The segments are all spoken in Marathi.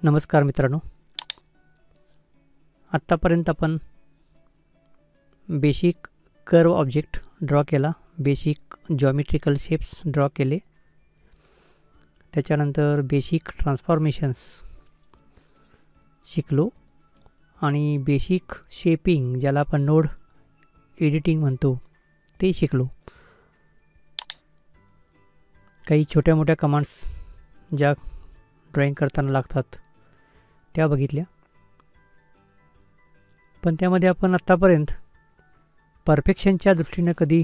नमस्कार मित्रांनो, आत्तापर्यंत आपण बेसिक कर्व ऑब्जेक्ट ड्रॉ केला, बेसिक जॉमेट्रिकल शेप्स ड्रॉ केले, त्याच्यानंतर बेसिक ट्रान्सफॉर्मेशन्स शिकलो आणि बेसिक शेपिंग ज्याला आपण नोड एडिटिंग म्हणतो ते शिकलो. काही छोट्या मोठ्या कमांड्स ज्या ड्रॉइंग करताना लागतात त्या बघितल्या. पण त्यामध्ये आपण आत्तापर्यंत परफेक्शनच्या दृष्टीने कधी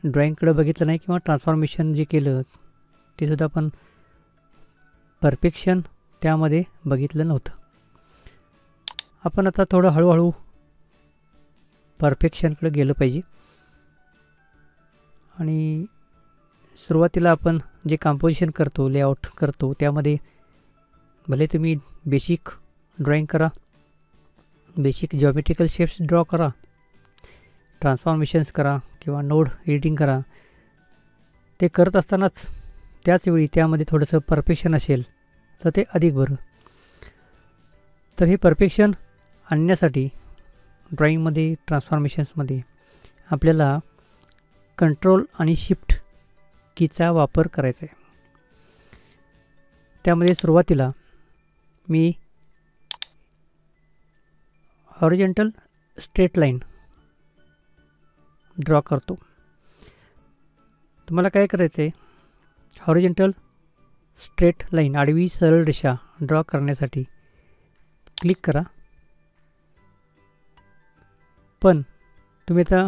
ड्रॉइंगकडे बघितलं नाही किंवा ट्रान्सफॉर्मेशन जे केलं ते सुद्धा आपण परफेक्शन त्यामध्ये बघितलं नव्हतं. आपण आता थोडं हळूहळू परफेक्शनकडे गेलं पाहिजे. आणि सुरुवातीला आपण जे कंपोजिशन करतो, लेआउट करतो, त्यामध्ये भले तुम्ही बेसिक ड्रॉइंग करा, बेसिक जॉमेट्रिकल शेप्स ड्रॉ करा, ट्रान्सफॉर्मेशन्स करा किंवा नोड एडिटिंग करा, ते करत असतानाच त्याचवेळी त्यामध्ये थोडंसं परफेक्शन असेल तर ते अधिक बरं. तर हे परफेक्शन आणण्यासाठी ड्रॉइंगमध्ये ट्रान्सफॉर्मेशन्समध्ये आपल्याला कंट्रोल आणि शिफ्ट कीचा वापर करायचा आहे. त्यामध्ये सुरुवातीला मी हॉरिझॉन्टल स्ट्रेट लाईन ड्रॉ करतो. तुम्हाला काय करायचं आहे, हॉरिझॉन्टल स्ट्रेट लाईन आडवी सरळ रेषा ड्रॉ करण्यासाठी क्लिक करा. पण तुम्ही आता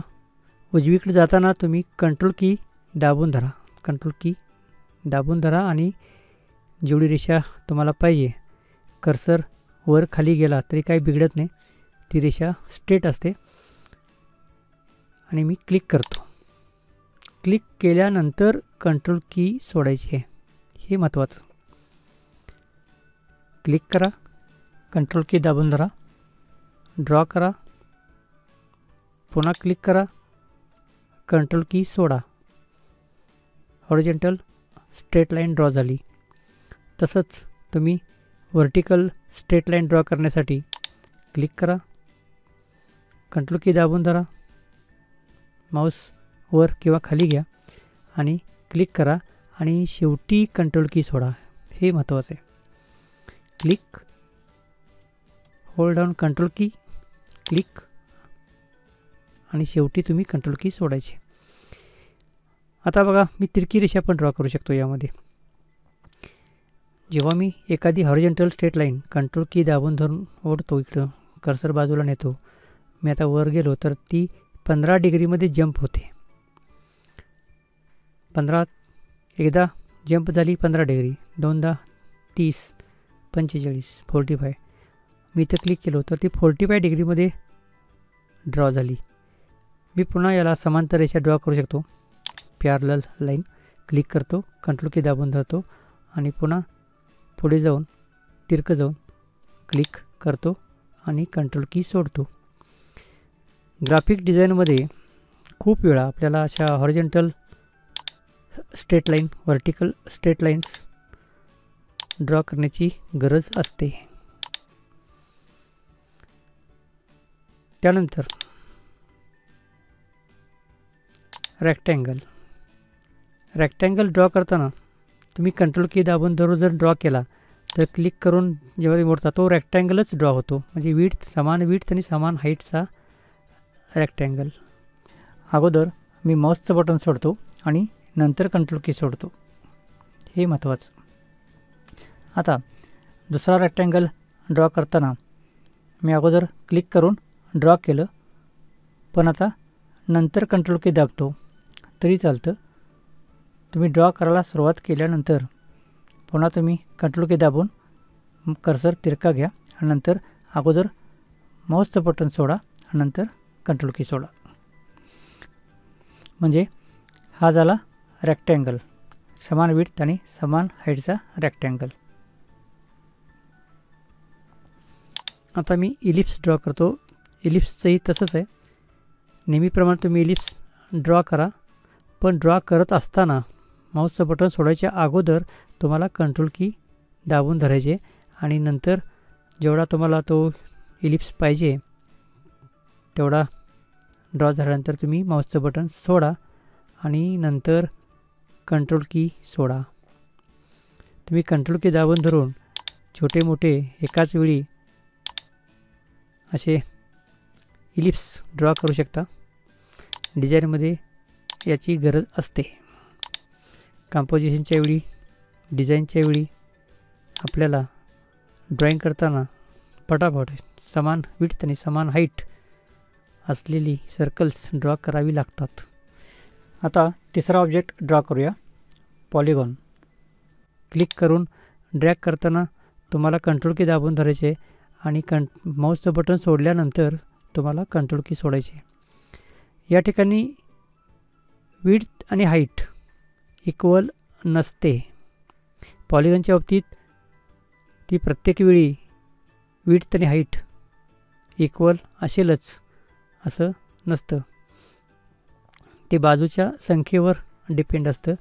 उजवीकडे जाताना तुम्ही कंट्रोल की दाबून धरा, कंट्रोल की दाबून धरा आणि जेवढी रेषा तुम्हाला पाहिजे, कर्सर वर खाली गेला तरी काही बिघडत नाही, ती रेषा स्ट्रेट असते. आणि मी क्लिक करतो. क्लिक केल्यानंतर कंट्रोल की सोडायची आहे, हे महत्त्वाचं. क्लिक करा, कंट्रोल की दाबून धरा, ड्रॉ करा, पुन्हा क्लिक करा, कंट्रोल की सोडा, हॉरिझॉन्टल स्ट्रेट लाईन ड्रॉ झाली. तसंच तुम्ही व्हर्टिकल स्ट्रेट लाईन ड्रॉ करण्यासाठी क्लिक करा, कंट्रोल की दाबून धरा, माऊस वर किंवा खाली घ्या आणि क्लिक करा आणि शेवटी कंट्रोल की सोडा, हे महत्त्वाचं आहे. क्लिक, होल्ड डाऊन कंट्रोल की, क्लिक आणि शेवटी तुम्ही कंट्रोल की सोडायची. आता बघा, मी तिरकी रेषा पण ड्रॉ करू शकतो यामध्ये. जेव्हा मी एखादी horizontal straight line control key दाबून धरून ओढतो, इकडं कर्सर बाजूला नेतो, मी आता वर गेलो तर ती 15 डिग्रीमध्ये जंप होते. 15 एकदा जंप झाली 15 डिग्री, दोनदा 30, 45, 45. मी इथं क्लिक केलो तर ती 45 डिग्रीमध्ये ड्रॉ झाली. मी पुन्हा याला समांतर रेषा ड्रॉ करू शकतो. पॅरलल लाईन क्लिक करतो, कंट्रोल की दाबून धरतो आणि पुन्हा पुढे जाऊन तिरकं जाऊन क्लिक करतो आणि कंट्रोल की सोडतो. ग्राफिक डिझाईनमध्ये खूप वेळा आपल्याला अशा horizontal straight line, vertical straight lines draw करण्याची गरज असते. त्यानंतर रेक्टँगल ड्रॉ करताना तुम्ही कंट्रोल की दाबून धरून जर ड्रॉ केला तर क्लिक करून जेव्हा मोडता तो रेक्टँगलच ड्रॉ होतो, म्हणजे विड्थ समान विड्थ आणि समान हाईटचा रेक्टँगल. अगोदर मी माऊसचं बटन सोडतो आणि नंतर कंट्रोल की सोडतो, हे महत्त्वाचं. आता दुसरा रेक्टँगल ड्रॉ करताना मी अगोदर क्लिक करून ड्रॉ केलं, पण आता नंतर कंट्रोल की दाबतो तरी चालतं. तुम्ही ड्रॉ करायला सुरुवात केल्यानंतर पुन्हा तुम्ही कंट्रोल की दाबून कर्सर तिरका घ्या आणि नंतर अगोदर माऊसचं बटन सोडा आणि नंतर कंट्रोल की सोडा. म्हणजे हा झाला रेक्टँगल, समान विड्थ आणि समान हाईटचा रेक्टँगल. आता मी इलिप्स ड्रॉ करतो. इलिप्सचंही तसंच आहे. नेहमीप्रमाणे तुम्ही इलिप्स ड्रॉ करा, पण ड्रॉ करत असताना माऊसचं बटन सोडायच्या अगोदर तुम्हाला कंट्रोल की दाबून धरायचे आणि नंतर जेवढा तुम्हाला तो इलिप्स पाहिजे तेवढा ड्रॉ झाल्यानंतर तुम्ही माऊसचं बटन सोडा आणि नंतर कंट्रोल की सोडा. तुम्ही कंट्रोल की दाबून धरून छोटे मोठे एकाच वेळी असे इलिप्स ड्रॉ करू शकता. डिझाईनमध्ये याची गरज असते. कंपोजिशनच्या वेळी, डिझाईनच्या वेळी आपल्याला ड्रॉईंग करताना पटापट समान विड्थ आणि समान हाईट असलेली सर्कल्स ड्रॉ करावी लागतात. आता तिसरा ऑब्जेक्ट ड्रॉ करूया, पॉलिगॉन. क्लिक करून ड्रॅग करताना तुम्हाला कंट्रोल की दाबून धरायचे आणि माऊसचं बटन सोडल्यानंतर तुम्हाला कंट्रोल की सोडायचे. या ठिकाणी विड्थ आणि हाईट इक्वल नसते. पॉलिगॉनच्या बाबतीत ती प्रत्येक वेळी विड्थ आणि हाईट इक्वल असेलच असं नसतं. ते बाजूच्या संख्येवर डिपेंड असतं.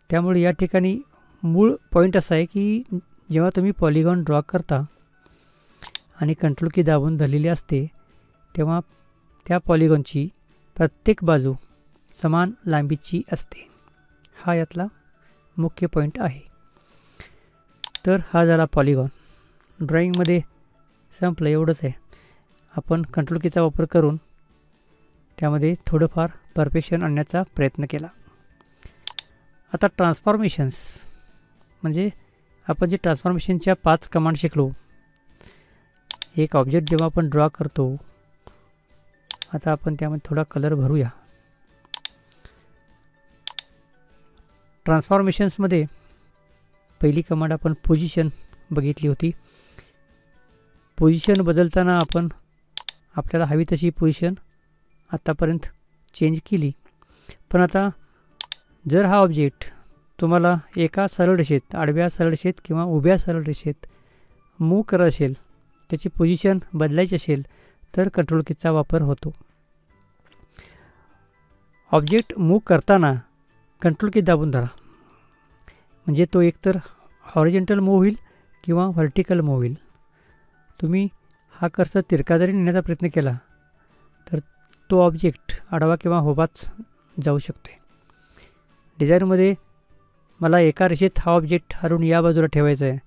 त्यामुळे या ठिकाणी मूळ पॉईंट असा आहे की जेव्हा तुम्ही पॉलिगॉन ड्रॉ करता आणि कंट्रोल की दाबून धरलेली असते तेव्हा त्या पॉलिगॉनची प्रत्येक बाजू समान लांबीची असते. हा यातला मुख्य पॉईंट आहे. तर हा झाला पॉलिगॉन. ड्रॉईंगमध्ये संपलं, एवढंच आहे. आपण कंट्रोल कीचा वापर करून त्यामध्ये थोडंफार परफेक्शन आणण्याचा प्रयत्न केला. आता ट्रान्सफॉर्मेशन्स म्हणजे आपण जे ट्रान्सफॉर्मेशनच्या 5 कमांड शिकलो. एक ऑब्जेक्ट जेव्हा आपण ड्रॉ करतो, आता आपण त्यामध्ये थोडा कलर भरूया. ट्रान्सफॉर्मेशन्समध्ये पहिली कमांड आपण पोझिशन बघितली होती. पोझिशन बदलताना आपण आपल्याला हवी तशी पोझिशन आत्तापर्यंत चेंज केली. पण आता जर हा ऑब्जेक्ट तुम्हाला एका सरळ रेषेत, आडव्या सरळ रेषेत किंवा उभ्या सरळ रेषेत मूव्ह करत असेल, त्याची पोझिशन बदलायची असेल तर कंट्रोल कीचा वापर होतो. ऑब्जेक्ट मूव्ह करताना कंट्रोल की दाबून धरा, म्हणजे तो एकतर हॉरिझॉन्टल मूव्ह होईल किंवा व्हर्टिकल मूव्ह होईल. तुम्ही हा कर्सर तिरका जरी नेण्याचा प्रयत्न केला तर तो ऑब्जेक्ट आडवा किंवा उभाच जाऊ शकतो. डिझाईनमध्ये मला एका रेषेत हा ऑब्जेक्ट हलवून या बाजूला ठेवायचा आहे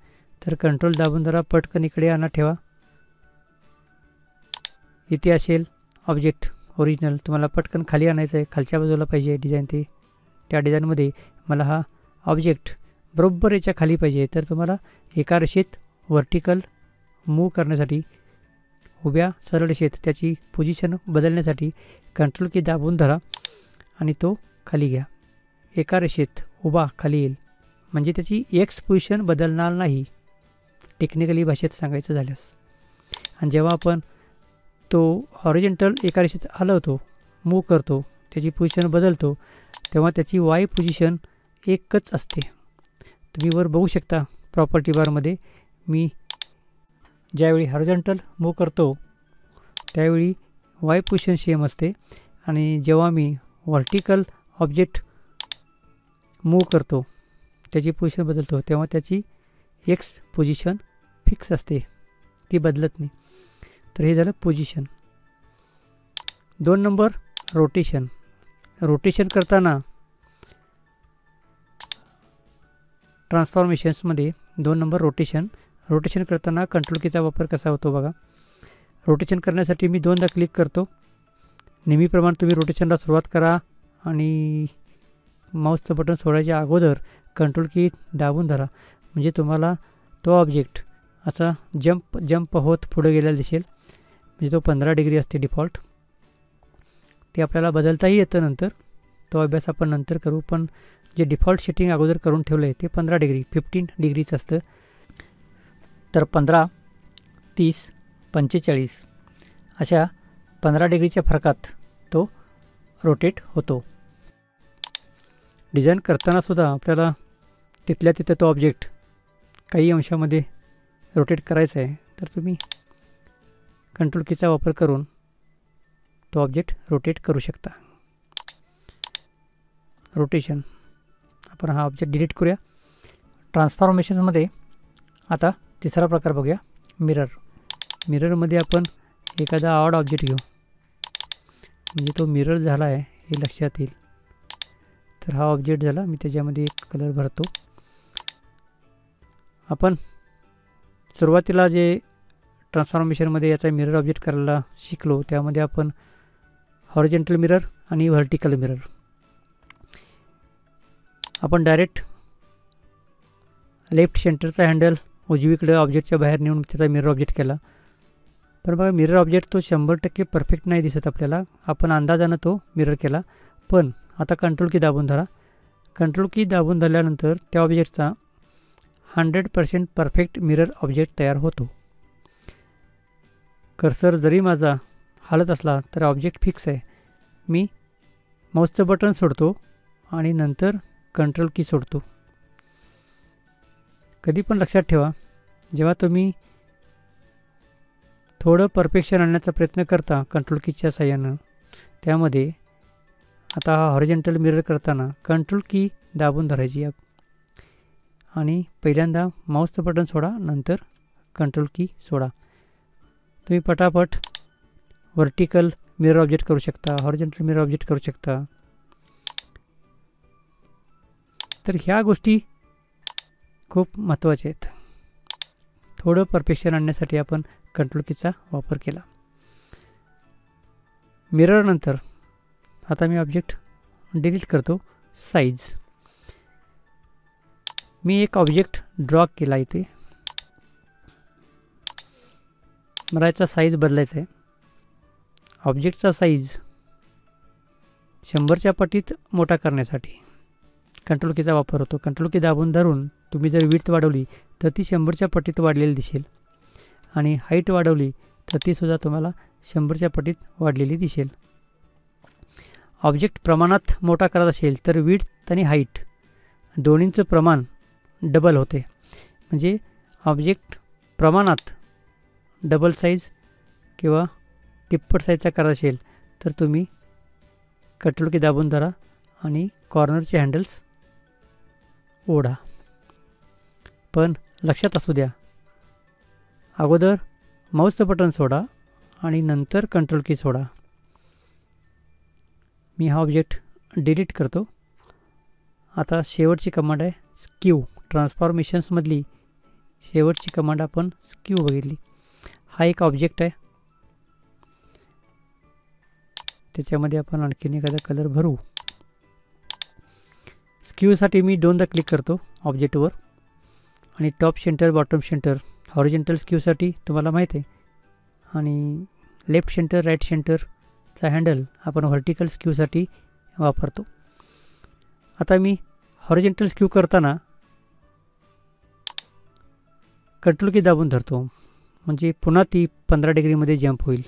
तर कंट्रोल दाबून जरा पटकन इकडे आणा ठेवा. इथे असेल ऑब्जेक्ट ओरिजिनल, तुम्हाला पटकन खाली आणायचं आहे, खालच्या बाजूला पाहिजे डिझाईन. त्या डिझाईनमध्ये मला हा ऑब्जेक्ट बरोबर याच्या खाली पाहिजे, तर तुम्हाला एका रेषेत व्हर्टिकल मूव्ह करण्यासाठी, उभ्या सरळ रेषेत त्याची पोझिशन बदलण्यासाठी कंट्रोल की दाबून धरा आणि तो खाली घ्या. एका रेषेत उभा खाली येईल, म्हणजे त्याची एक्स पोझिशन बदलणार नाही टेक्निकली भाषेत सांगायचं झाल्यास. आणि जेव्हा आपण तो हॉरिझॉन्टल एका रेषेत हलवतो, मूव्ह करतो, त्याची पोझिशन बदलतो, तेव्हा त्याची वाय पोझिशन एकच असते. तुम्ही वर बघू शकता प्रॉपर्टी बारमध्ये, मी ज्यावेळी हॉरिझॉन्टल मूव्ह करतो त्यावेळी वाय पोझिशन सेम असते आणि जेव्हा मी व्हर्टिकल ऑब्जेक्ट मूव्ह करतो, त्याची पोझिशन बदलतो, तेव्हा त्याची एक्स पोझिशन फिक्स असते, ती बदलत नाही. तर हे झालं पोझिशन. 2 number rotation. रोटेशन करताना ट्रान्सफॉर्मेशन्समध्ये 2 नंबर रोटेशन. रोटेशन करताना कंट्रोल कीचा वापर कसा होतो बघा. रोटेशन करण्यासाठी मी 2दा क्लिक करतो. नेहमीप्रमाणे तुम्ही रोटेशनला सुरुवात करा आणि माऊसचं बटन सोडायच्या अगोदर कंट्रोल की दाबून धरा, म्हणजे तुम्हाला तो ऑब्जेक्ट असा जंप होत पुढे गेलेला दिसेल. म्हणजे तो 15 डिग्री असते डिफॉल्ट. ते आपल्याला बदलताही येतं नंतर, तो अभ्यास आपण नंतर करू. पण जे डिफॉल्ट सेटिंग अगोदर करून ठेवलं आहे ते 15 डिग्री 15 डिग्रीच असतं. तर 15, 30, 45 अशा 15 डिग्रीच्या फरकात तो रोटेट होतो. डिझाईन करतानासुद्धा आपल्याला तिथल्या तिथं तो ऑब्जेक्ट काही अंशामध्ये रोटेट करायचा आहे, तर तुम्ही कंट्रोल कीचा वापर करून तो ऑब्जेक्ट रोटेट करू शकता. रोटेशन. आपण हा ऑब्जेक्ट डिलीट करूया. ट्रान्सफॉर्मेशनमध्ये आता तिसरा प्रकार बघूया, मिरर. मिररमध्ये आपण एखादा ऑड ऑब्जेक्ट घेऊ, म्हणजे तो मिरर झाला आहे हे लक्षात येईल. तर हा ऑब्जेक्ट झाला, मी त्याच्यामध्ये एक कलर भरतो. आपण सुरुवातीला जे ट्रान्सफॉर्मेशनमध्ये याचा मिरर ऑब्जेक्ट करायला शिकलो त्यामध्ये आपण हॉरिझॉन्टल मिरर आणि व्हर्टिकल मिरर, आपण डायरेक्ट लेफ्ट सेंटरचा हँडल उजवीकडे ऑब्जेक्टच्या बाहेर नेऊन त्याचा मिरर ऑब्जेक्ट केला. पण बघा मिरर ऑब्जेक्ट तो 100% परफेक्ट नाही दिसत आपल्याला, आपण अंदाजानं तो मिरर केला. पण आता कंट्रोल की दाबून धरा. कंट्रोल की दाबून धरल्यानंतर त्या ऑब्जेक्टचा 100% परफेक्ट मिरर ऑब्जेक्ट तयार होतो. कर्सर जरी माझा हालत असला तर ऑब्जेक्ट फिक्स आहे. मी माऊसचं बटन सोडतो आणि नंतर कंट्रोल की सोडतो. कधी पण लक्षात ठेवा, जेव्हा तुम्ही थोडं परफेक्शन आणण्याचा प्रयत्न करता कंट्रोल कीच्या साह्यानं, त्यामध्ये आता हा हॉरिझॉन्टल मिरर करताना कंट्रोल की दाबून धरायची आणि पहिल्यांदा माऊसचं बटन सोडा, नंतर कंट्रोल की सोडा. तुम्ही पटापट व्हर्टिकल मिरर ऑब्जेक्ट करू शकता, हॉरिझॉन्टल मिरर ऑब्जेक्ट करू शकता. तर ह्या गोष्टी खूप महत्त्वाच्या आहेत. थोडं परफेक्शन आणण्यासाठी आपण कंट्रोल कीचा वापर केला. मिरर नंतर आता मी ऑब्जेक्ट डिलीट करतो. साईज, मी एक ऑब्जेक्ट ड्रॉ केला इथे, मला याचा साईज बदलायचा आहे. ऑब्जेक्टचा साईज 100च्या पटीत मोठा करण्यासाठी कंट्रोल कीचा वापर होतो. कंट्रोल की दाबून धरून तुम्ही जर विड्थ वाढवली तर ती 100च्या पटीत वाढलेली दिसेल आणि हाईट वाढवली तर तीसुद्धा तुम्हाला 100च्या पटीत वाढलेली दिसेल. ऑब्जेक्ट प्रमाणात मोठा करत असेल तर विड्थ आणि हाईट दोन्हींचं प्रमाण डबल होते. म्हणजे ऑब्जेक्ट प्रमाणात डबल साईज किंवा तिप्पट साईजचा करत असेल तर तुम्ही कंट्रोल की दाबून धरा आणि कॉर्नरचे हँडल्स ओढा. पण लक्षात असू द्या, अगोदर माऊसचं बटन सोडा आणि नंतर कंट्रोल की सोडा. मी हा ऑब्जेक्ट डिलीट करतो. आता शेवटची कमांड आहे स्क्यू. ट्रान्सफॉर्मेशन्समधली शेवटची कमांड आपण स्क्यू बघितली. हा एक ऑब्जेक्ट आहे, त्याच्यामध्ये आपण आणखीन एखादा कलर भरू. स्क्यूसाठी मी दोनदा क्लिक करतो ऑब्जेक्टवर आणि top centre bottom centre. Horizontal स्क्यूसाठी तुम्हाला माहीत आहे, आणि लेफ्ट सेंटर राईट सेंटरचा हँडल आपण व्हर्टिकल स्क्यूसाठी वापरतो. आता मी हॉरिझॉन्टल स्क्यू करताना कंट्रोल की दाबून धरतो, म्हणजे पुन्हा ती 15 डिग्रीमध्ये जंप होईल.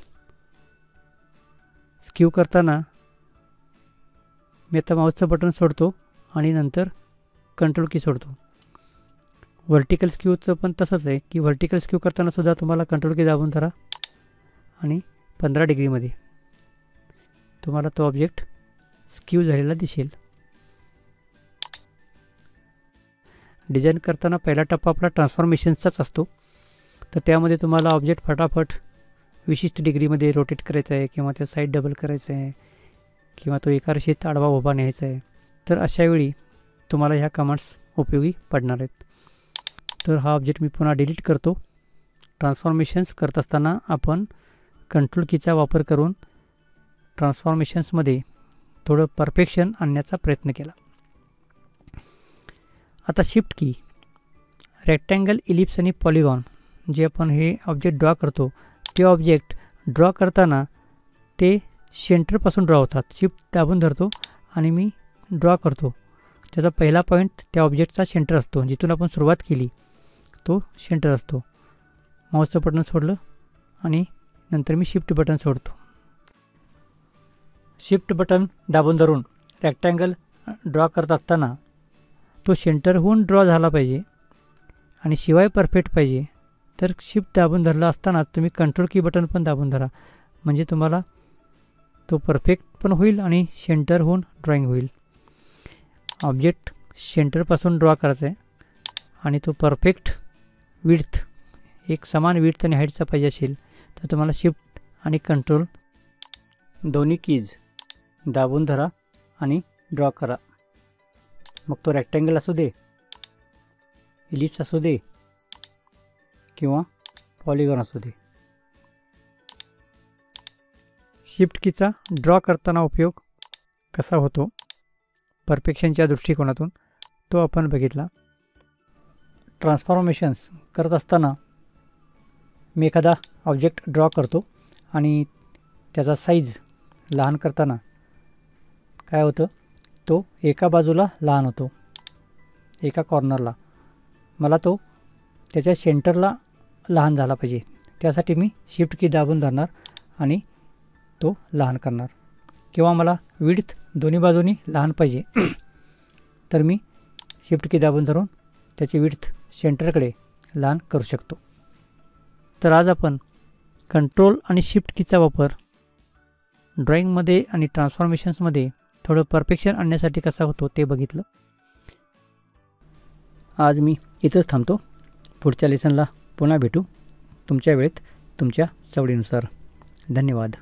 स्क्यू करताना मी आता माऊसचं बटन सोडतो आणि नंतर कंट्रोल की सोडतो. व्हर्टिकल स्क्यूचं पण तसंच आहे की व्हर्टिकल स्क्यू करताना सुद्धा तुम्हाला कंट्रोल की दाबून धरा आणि 15 डिग्रीमध्ये तुम्हाला तो ऑब्जेक्ट स्क्यू झालेला दिसेल. डिझाईन करताना पहिला टप्पा आपला ट्रान्सफॉर्मेशन्सचाच असतो, तर त्यामध्ये तुम्हाला ऑब्जेक्ट फटाफट विशिष्ट डिग्रीमध्ये रोटेट करायचं आहे किंवा त्या साईड डबल करायचं आहे किंवा तो एका रेषेत आडवा उभा न्यायचा आहे. तर अशावेळी तुम्हाला ह्या कमांड्स उपयोगी पडणार आहेत. तर हा ऑब्जेक्ट मी पुन्हा डिलीट करतो. ट्रान्सफॉर्मेशन्स करत असताना आपण कंट्रोल कीचा वापर करून ट्रान्सफॉर्मेशन्समध्ये थोडं परफेक्शन आणण्याचा प्रयत्न केला. आता शिफ्ट की, रेक्टँगल, इलिप्स आणि पॉलिगॉन जे आपण हे ऑब्जेक्ट ड्रॉ करतो ते ऑब्जेक्ट ड्रॉ करताना ते सेंटरपासून ड्रॉ होतात. शिफ्ट दाबून धरतो आणि मी ड्रॉ करतो. त्याचा पहिला पॉईंट त्या ऑब्जेक्टचा सेंटर असतो, जिथून आपण सुरुवात केली तो सेंटर असतो. माऊसचं बटन सोडलं आणि नंतर मी शिफ्ट बटन सोडतो. शिफ्ट बटन दाबून धरून रेक्टँगल ड्रॉ करत असताना तो सेंटरहून ड्रॉ झाला पाहिजे आणि शिवाय परफेक्ट पाहिजे. तर शिफ्ट दाबून धरला असताना तुम्ही कंट्रोल की बटन पण दाबून धरा, म्हणजे तुम्हाला तो परफेक्ट पण होईल आणि सेंटरहून ड्रॉईंग होईल. ऑब्जेक्ट सेंटरपासून ड्रॉ करायचा आहे आणि तो परफेक्ट विड्थ एक समान विड्थ आणि हाईटचा पाहिजे असेल तर तुम्हाला शिफ्ट आणि कंट्रोल दोन्ही कीज दाबून धरा आणि ड्रॉ करा. मग तो रेक्टँगल असू दे, इलिप्स असू दे किंवा पॉलिगॉन असू दे. शिफ्ट कीचा ड्रॉ करताना उपयोग कसा होतो परफेक्शनच्या दृष्टिकोनातून तो आपण बघितला. ट्रान्सफॉर्मेशन्स करत असताना मी एखादा ऑब्जेक्ट ड्रॉ करतो आणि त्याचा साईज लहान करताना काय होतं, तो एका बाजूला लहान होतो, एका कॉर्नरला. मला तो त्याच्या सेंटरला लहान झाला पाहिजे. त्यासाठी मी शिफ्ट की दाबून धरणार आणि तो लहान करणार. किंवा मला विड्थ दोन्ही बाजूनी लहान पाहिजे तर मी शिफ्ट की दाबून धरून त्याची विड्थ सेंटरकडे लहान करू शकतो. तर आज आपण कंट्रोल आणि शिफ्ट कीचा वापर ड्रॉईंगमध्ये आणि ट्रान्सफॉर्मेशन्समध्ये थोडं परफेक्शन आणण्यासाठी कसा होतो ते बघितलं. आज मी इथंच थांबतो. पुढच्या लेसनला पुन्हा भेटू तुमच्या वेळेत, तुमच्या सवडीनुसार. धन्यवाद.